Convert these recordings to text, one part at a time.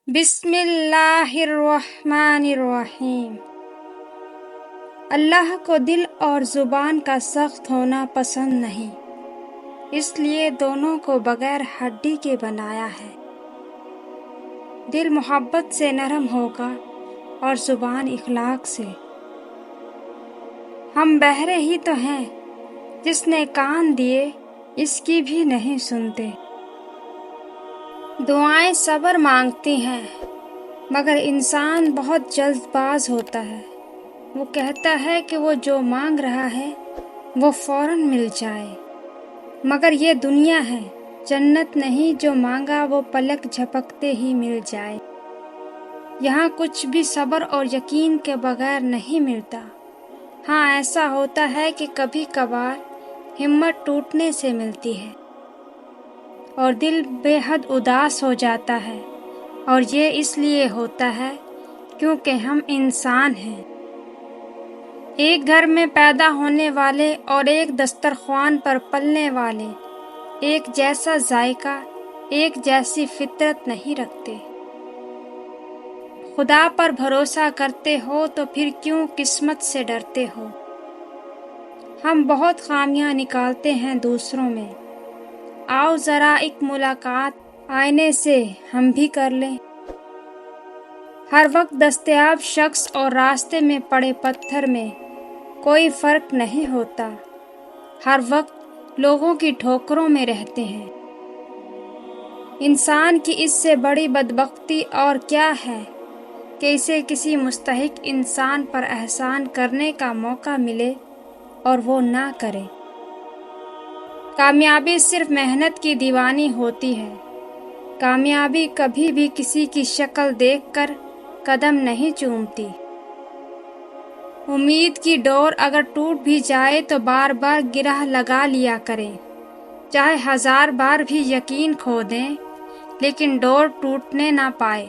بسم اللہ الرحمن الرحیم۔ اللہ کو دل اور زبان کا سخت ہونا پسند نہیں، اس لیے دونوں کو بغیر ہڈی کے بنایا ہے۔ دل محبت سے نرم ہوگا اور زبان اخلاق سے۔ ہم بہرے ہی تو ہیں، جس نے کان دیے اس کی بھی نہیں سنتے۔ دعائیں صبر مانگتی ہیں، مگر انسان بہت جلد باز ہوتا ہے۔ وہ کہتا ہے کہ وہ جو مانگ رہا ہے وہ فوراً مل جائے، مگر یہ دنیا ہے، جنت نہیں جو مانگا وہ پلک جھپکتے ہی مل جائے۔ یہاں کچھ بھی صبر اور یقین کے بغیر نہیں ملتا۔ ہاں، ایسا ہوتا ہے کہ کبھی کبھار ہمت ٹوٹنے سے ملتی ہے اور دل بے حد اداس ہو جاتا ہے، اور یہ اس لیے ہوتا ہے کیونکہ ہم انسان ہیں۔ ایک گھر میں پیدا ہونے والے اور ایک دسترخوان پر پلنے والے ایک جیسا ذائقہ، ایک جیسی فطرت نہیں رکھتے۔ خدا پر بھروسہ کرتے ہو تو پھر کیوں قسمت سے ڈرتے ہو؟ ہم بہت خامیاں نکالتے ہیں دوسروں میں، آؤ ذرا ایک ملاقات آئینے سے ہم بھی کر لیں۔ ہر وقت دستیاب شخص اور راستے میں پڑے پتھر میں کوئی فرق نہیں ہوتا، ہر وقت لوگوں کی ٹھوکروں میں رہتے ہیں۔ انسان کی اس سے بڑی بدبختی اور کیا ہے کہ اسے کسی مستحق انسان پر احسان کرنے کا موقع ملے اور وہ نہ کرے۔ کامیابی صرف محنت کی دیوانی ہوتی ہے۔ کامیابی کبھی بھی کسی کی شکل دیکھ کر قدم نہیں چومتی۔ امید کی ڈور اگر ٹوٹ بھی جائے تو بار بار گرہ لگا لیا کریں، چاہے 1000 بار بھی یقین کھو دیں، لیکن ڈور ٹوٹنے نہ پائے۔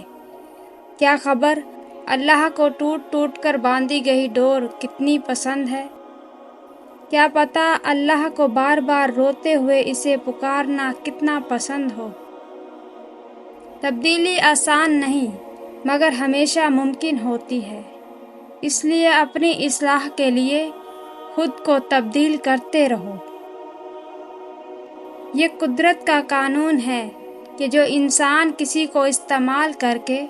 کیا خبر اللہ کو ٹوٹ ٹوٹ کر باندھی گئی ڈور کتنی پسند ہے؟ کیا پتہ اللہ کو بار بار روتے ہوئے اسے پکارنا کتنا پسند ہو۔ تبدیلی آسان نہیں، مگر ہمیشہ ممکن ہوتی ہے، اس لیے اپنی اصلاح کے لیے خود کو تبدیل کرتے رہو۔ یہ قدرت کا قانون ہے کہ جو انسان کسی کو استعمال کر کے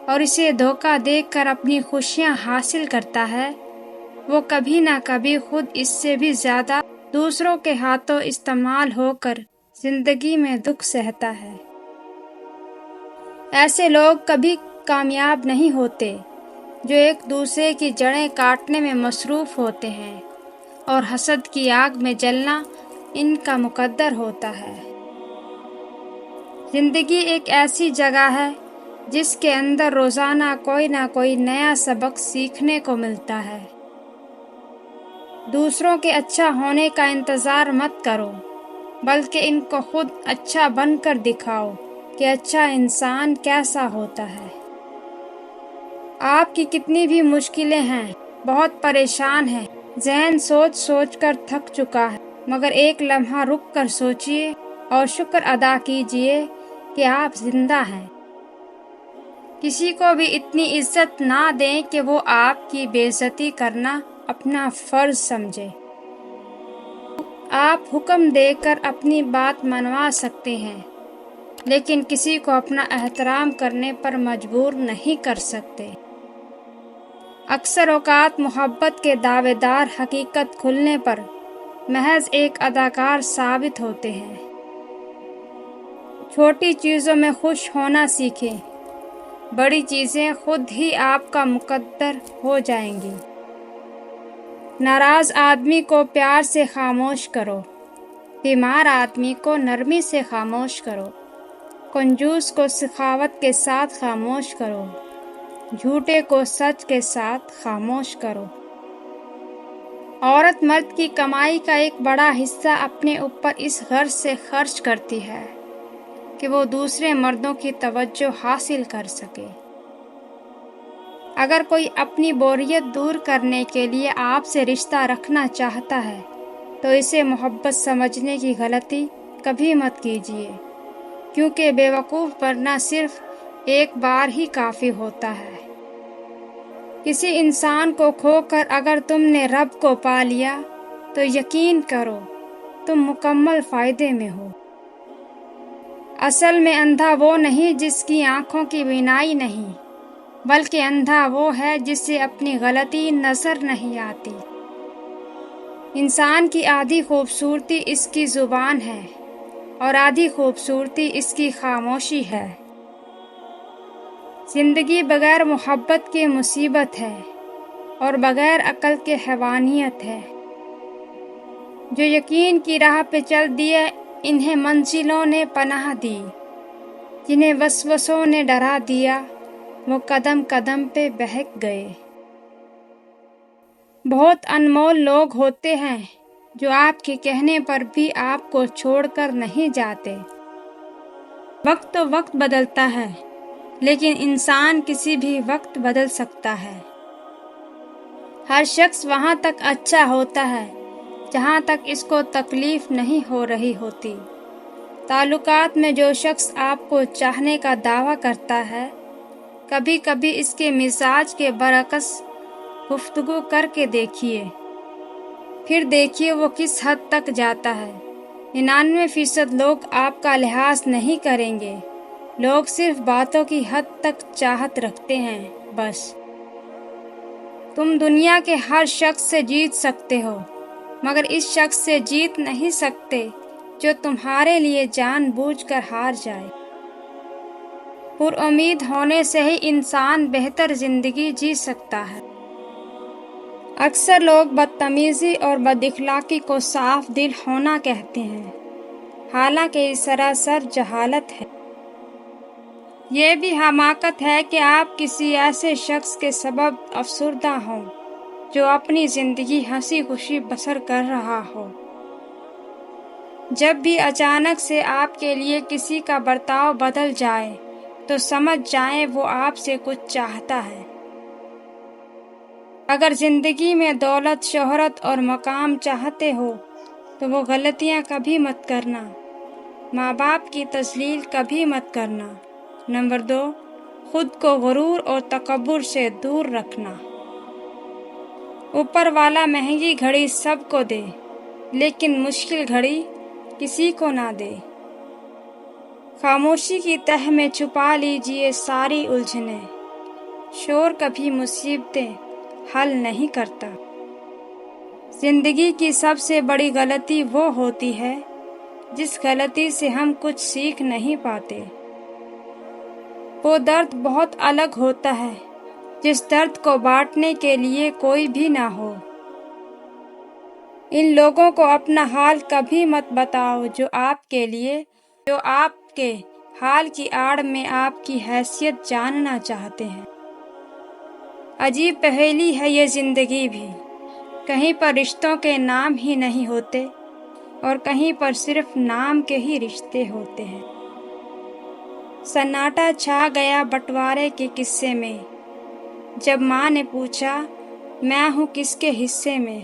اور اسے دھوکہ دے کر اپنی خوشیاں حاصل کرتا ہے، وہ کبھی نہ کبھی خود اس سے بھی زیادہ دوسروں کے ہاتھوں استعمال ہو کر زندگی میں دکھ سہتا ہے۔ ایسے لوگ کبھی کامیاب نہیں ہوتے جو ایک دوسرے کی جڑیں کاٹنے میں مصروف ہوتے ہیں، اور حسد کی آگ میں جلنا ان کا مقدر ہوتا ہے۔ زندگی ایک ایسی جگہ ہے جس کے اندر روزانہ کوئی نہ کوئی نیا سبق سیکھنے کو ملتا ہے۔ دوسروں کے اچھا ہونے کا انتظار مت کرو، بلکہ ان کو خود اچھا بن کر دکھاؤ کہ اچھا انسان کیسا ہوتا ہے۔ آپ کی کتنی بھی مشکلیں ہیں، بہت پریشان ہیں، ذہن سوچ سوچ کر تھک چکا ہے، مگر ایک لمحہ رک کر سوچئے اور شکر ادا کیجئے کہ آپ زندہ ہیں۔ کسی کو بھی اتنی عزت نہ دیں کہ وہ آپ کی بے عزتی کرنا اپنا فرض سمجھے۔ آپ حکم دے کر اپنی بات منوا سکتے ہیں، لیکن کسی کو اپنا احترام کرنے پر مجبور نہیں کر سکتے۔ اکثر اوقات محبت کے دعوے دار حقیقت کھلنے پر محض ایک اداکار ثابت ہوتے ہیں۔ چھوٹی چیزوں میں خوش ہونا سیکھیں، بڑی چیزیں خود ہی آپ کا مقدر ہو جائیں گی۔ ناراض آدمی کو پیار سے خاموش کرو، بیمار آدمی کو نرمی سے خاموش کرو، کنجوس کو سخاوت کے ساتھ خاموش کرو، جھوٹے کو سچ کے ساتھ خاموش کرو۔ عورت مرد کی کمائی کا ایک بڑا حصہ اپنے اوپر اس غرض سے خرچ کرتی ہے کہ وہ دوسرے مردوں کی توجہ حاصل کر سکے۔ اگر کوئی اپنی بوریت دور کرنے کے لیے آپ سے رشتہ رکھنا چاہتا ہے تو اسے محبت سمجھنے کی غلطی کبھی مت کیجیے، کیونکہ بیوقوف بننا صرف ایک بار ہی کافی ہوتا ہے۔ کسی انسان کو کھو کر اگر تم نے رب کو پا لیا تو یقین کرو تم مکمل فائدے میں ہو۔ اصل میں اندھا وہ نہیں جس کی آنکھوں کی بینائی نہیں، بلکہ اندھا وہ ہے جسے اپنی غلطی نظر نہیں آتی۔ انسان کی آدھی خوبصورتی اس کی زبان ہے اور آدھی خوبصورتی اس کی خاموشی ہے۔ زندگی بغیر محبت کے مصیبت ہے اور بغیر عقل کے حیوانیت ہے۔ جو یقین کی راہ پہ چل دیے انہیں منزلوں نے پناہ دی، جنہیں وسوسوں نے ڈرا دیا وہ قدم قدم پہ بہک گئے۔ بہت انمول لوگ ہوتے ہیں جو آپ کے کہنے پر بھی آپ کو چھوڑ کر نہیں جاتے۔ وقت تو وقت بدلتا ہے، لیکن انسان کسی بھی وقت بدل سکتا ہے۔ ہر شخص وہاں تک اچھا ہوتا ہے جہاں تک اس کو تکلیف نہیں ہو رہی ہوتی۔ تعلقات میں جو شخص آپ کو چاہنے کا دعویٰ کرتا ہے، کبھی کبھی اس کے مزاج کے برعکس گفتگو کر کے دیکھیے، پھر دیکھیے وہ کس حد تک جاتا ہے۔ 99% لوگ آپ کا لحاظ نہیں کریں گے، لوگ صرف باتوں کی حد تک چاہت رکھتے ہیں بس۔ تم دنیا کے ہر شخص سے جیت سکتے ہو، مگر اس شخص سے جیت نہیں سکتے جو تمہارے لیے جان بوجھ کر ہار جائے۔ پر امید ہونے سے ہی انسان بہتر زندگی جی سکتا ہے۔ اکثر لوگ بدتمیزی اور بد اخلاقی کو صاف دل ہونا کہتے ہیں، حالانکہ یہ سراسر جہالت ہے۔ یہ بھی حماقت ہے کہ آپ کسی ایسے شخص کے سبب افسردہ ہوں جو اپنی زندگی ہنسی خوشی بسر کر رہا ہو۔ جب بھی اچانک سے آپ کے لیے کسی کا برتاؤ بدل جائے تو سمجھ جائیں وہ آپ سے کچھ چاہتا ہے۔ اگر زندگی میں دولت، شہرت اور مقام چاہتے ہو تو وہ غلطیاں کبھی مت کرنا۔ ماں باپ کی تذلیل کبھی مت کرنا۔ نمبر 2، خود کو غرور اور تکبر سے دور رکھنا۔ اوپر والا مہنگی گھڑی سب کو دے، لیکن مشکل گھڑی کسی کو نہ دے۔ خاموشی کی تہ میں چھپا لیجئے ساری الجھنیں، شور کبھی مصیبتیں حل نہیں کرتا۔ زندگی کی سب سے بڑی غلطی وہ ہوتی ہے جس غلطی سے ہم کچھ سیکھ نہیں پاتے۔ وہ درد بہت الگ ہوتا ہے جس درد کو بانٹنے کے لیے کوئی بھی نہ ہو۔ ان لوگوں کو اپنا حال کبھی مت بتاؤ جو آپ کے حال کی آڑ میں آپ کی حیثیت جاننا چاہتے ہیں۔ عجیب پہیلی ہے یہ زندگی بھی، کہیں پر رشتوں کے نام ہی نہیں ہوتے اور کہیں پر صرف نام کے ہی رشتے ہوتے ہیں۔ سناٹا چھا گیا بٹوارے کے قصے میں، جب ماں نے پوچھا میں ہوں کس کے حصے میں۔